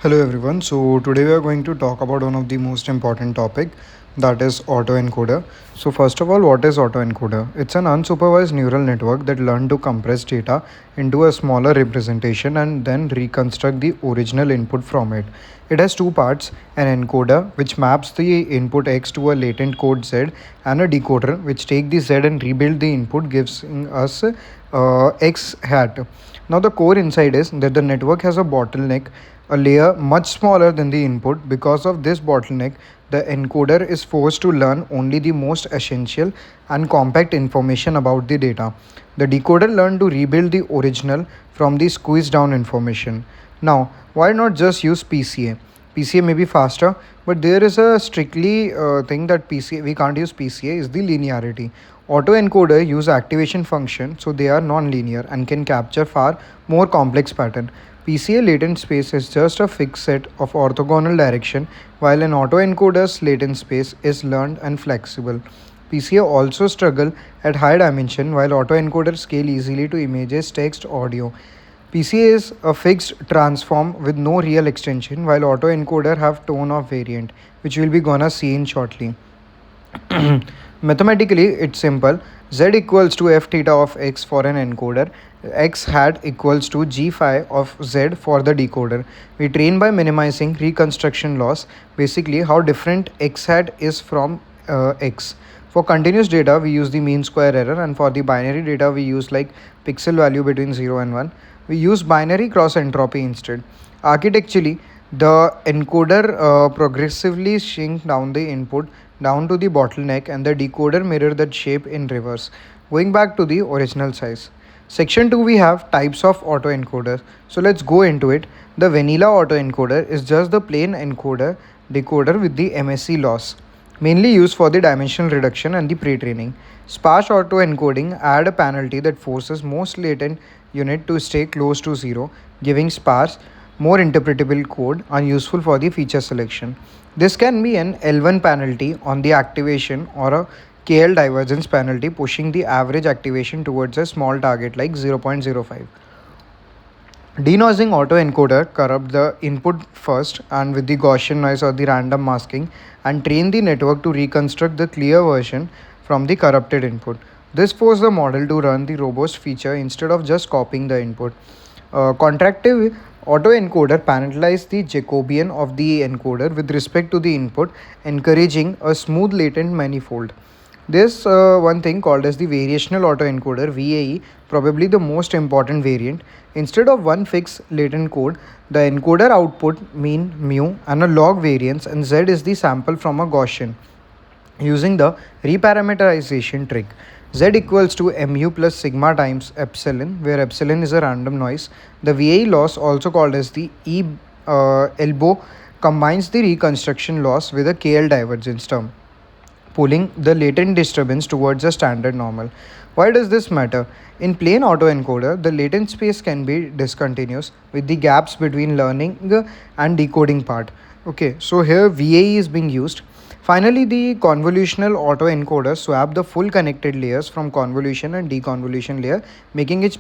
Hello everyone. So today we are going to talk about one of the most important topic, that is autoencoder. So first of all, what is autoencoder? It's an unsupervised neural network that learn to compress data into a smaller representation and then reconstruct the original input from it. It has two parts, an encoder which maps the input X to a latent code Z, and a decoder which take the Z and rebuild the input, giving us X hat. Now the core inside is that the network has a bottleneck, a layer much smaller than the input. Because of this bottleneck, the encoder is forced to learn only the most essential and compact information about the data. The decoder learns to rebuild the original from the squeezed down information. Now, why not just use PCA? PCA may be faster, but there is a strictly thing that PCA we can't use PCA is the linearity. Autoencoder use activation function, so they are non-linear and can capture far more complex pattern. PCA latent space is just a fixed set of orthogonal direction, while an autoencoder's latent space is learned and flexible. PCA also struggle at high dimension, while autoencoders scale easily to images, text, audio. PCA is a fixed transform with no real extension, while autoencoder have tone of variant, which we'll be gonna see in shortly. Mathematically, it's simple. Z equals to f theta of x for an encoder. X hat equals to g phi of z for the decoder. We train by minimizing reconstruction loss. Basically, how different x hat is from x. For continuous data, we use the mean square error, and for the binary data, we use like pixel value between 0 and 1. We use binary cross entropy instead. Architecturally, the encoder progressively shrink down the input down to the bottleneck, and the decoder mirror that shape in reverse, going back to the original size. Section 2, we have types of autoencoders. So let's go into it. The vanilla autoencoder is just the plain encoder decoder with the MSE loss, mainly used for the dimensional reduction and the pre-training. Sparse autoencoding add a penalty that forces most latent unit to stay close to zero, giving sparse, more interpretable code and useful for the feature selection. This can be an L1 penalty on the activation or a KL divergence penalty, pushing the average activation towards a small target like 0.05. Denoising autoencoder corrupt the input first and with the Gaussian noise or the random masking, and train the network to reconstruct the clear version from the corrupted input. This forces the model to run the robust feature instead of just copying the input. Contractive autoencoder penalizes the Jacobian of the encoder with respect to the input, encouraging a smooth latent manifold. This one thing called as the variational autoencoder VAE, probably the most important variant. Instead of one fixed latent code, the encoder output mean mu and a log variance, and Z is the sample from a Gaussian. Using the reparameterization trick, Z equals to mu plus sigma times epsilon, where epsilon is a random noise. The VAE loss, also called as the elbow, combines the reconstruction loss with a KL divergence term, pulling the latent disturbance towards a standard normal. Why does this matter? In plain autoencoder, the latent space can be discontinuous with the gaps between learning and decoding part. Okay, so here VAE is being used. Finally, the convolutional autoencoder swap the full connected layers from convolution and deconvolution layer, making it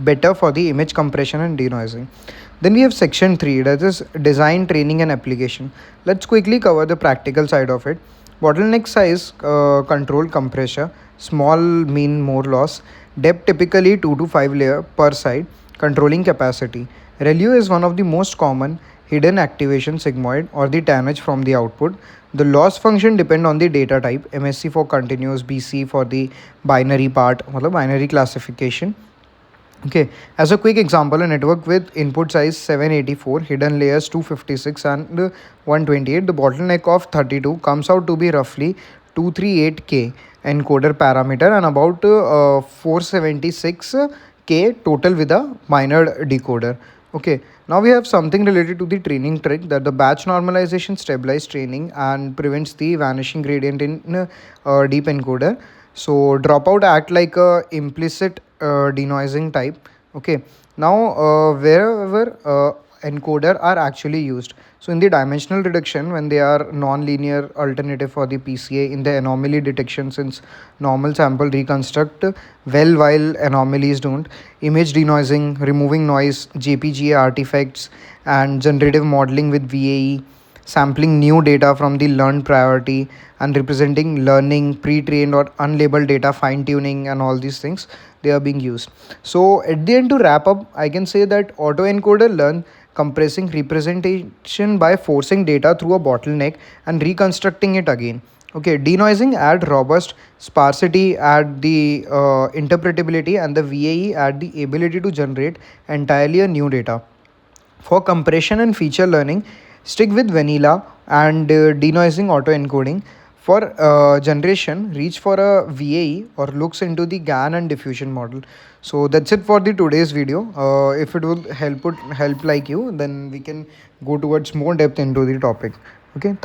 better for the image compression and denoising. Then we have section 3, that is design, training and application. Let's quickly cover the practical side of it. Bottleneck size control compressor, small mean more loss, depth typically 2 to 5 layer per side, controlling capacity. ReLU is one of the most common hidden activation sigmoid or the tannage from the output. The loss function depend on the data type, MSC for continuous, BC for the binary part or the binary classification. Okay, as a quick example, a network with input size 784, hidden layers 256 and 128, the bottleneck of 32 comes out to be roughly 238k encoder parameter and about 476k total with a minor decoder. Okay, now we have something related to the training trick, that the batch normalization stabilize training and prevents the vanishing gradient in deep encoder. So dropout act like a implicit denoising type. Okay, now wherever encoder are actually used. So in the dimensional reduction, when they are non-linear alternative for the PCA, in the anomaly detection, since normal sample reconstruct well while anomalies don't, image denoising, removing noise, JPGA artifacts, and generative modeling with VAE, sampling new data from the learned priority, and representing learning, pre-trained or unlabeled data, fine-tuning, and all these things, they are being used. So at the end, to wrap up, I can say that autoencoder learn compressing representation by forcing data through a bottleneck and reconstructing it again. Okay, denoising add robust sparsity, add the interpretability, and the VAE add the ability to generate entirely a new data. For compression and feature learning, stick with vanilla and denoising autoencoding. For generation, reach for a VAE or looks into the GAN and diffusion model. So that's it for the today's video. If it will help like you, then we can go towards more depth into the topic. Okay.